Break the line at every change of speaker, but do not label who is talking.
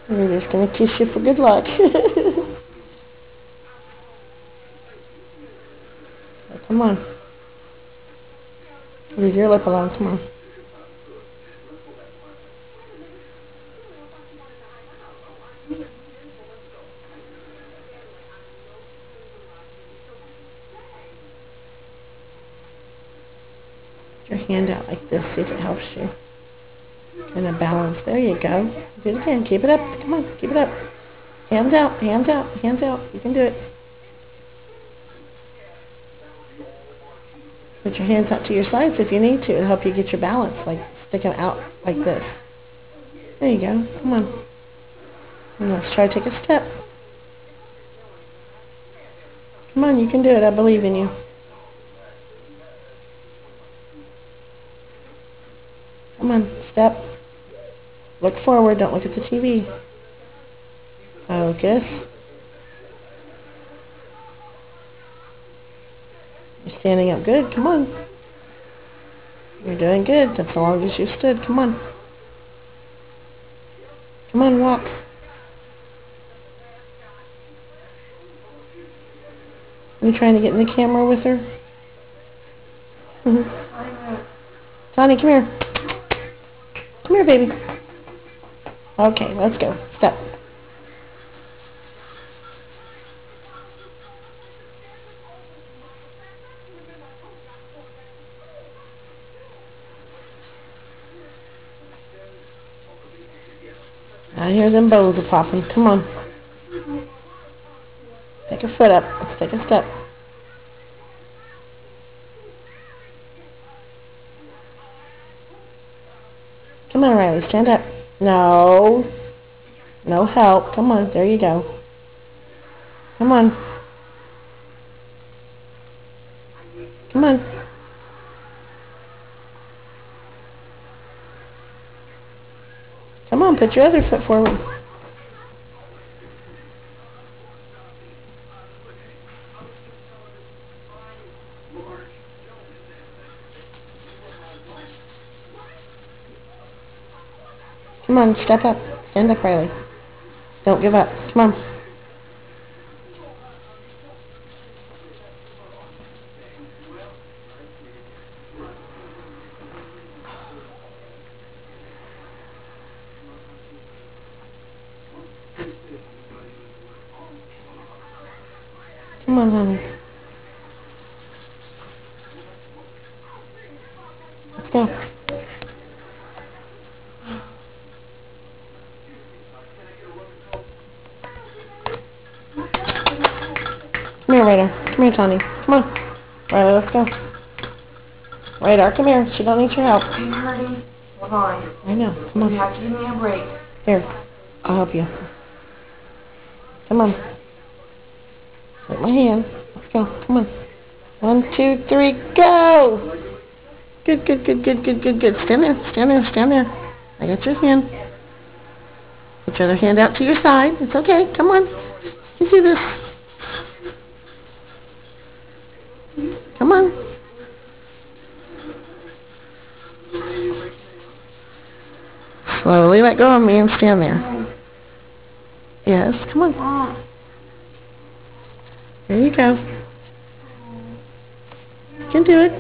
We're just going to kiss you for good luck. Come on. Leave your lip alone. Come on. Put your hand out like this. See if it helps you. And a balance. There you go. Do it again. Keep it up. Come on. Keep it up. Hands out. Hands out. Hands out. You can do it. Put your hands out to your sides if you need to. It'll help you get your balance. Like stick them out like this. There you go. Come on. And let's try to take a step. Come on. You can do it. I believe in you. Come on. Step. Look forward. Don't look at the TV. Focus. You're standing up good. Come on. You're doing good. That's as long as you stood. Come on. Come on, walk. Are you trying to get in the camera with her? Tony, come here. Come here, baby. Okay, let's go. Step. I hear them bows are popping. Come on. Take a foot up. Let's take a step. Come on, Riley. Stand up. No. No help. Come on. There you go. Come on. Come on. Come on. Put your other foot forward. Come on, step up. Stand up, Riley. Don't give up. Come on. Come on, honey. Let's go. Come here, Radar. Come here, Tony. Come on. Riley, let's go. Radar, come here. She don't need your help.
Are you hurting? Hold on.
I know. Come on.
You have to give me a break.
Here. I'll help you. Come on. Take my hand. Let's go. Come on. 1, 2, 3, go! Good, good, good, good, good, good, good. Stand there. Stand there. Stand there. I got your hand. Put your other hand out to your side. It's okay. Come on. You do this. Come on. Slowly let go of me and stand there. Yes, come on. There you go. You can do it.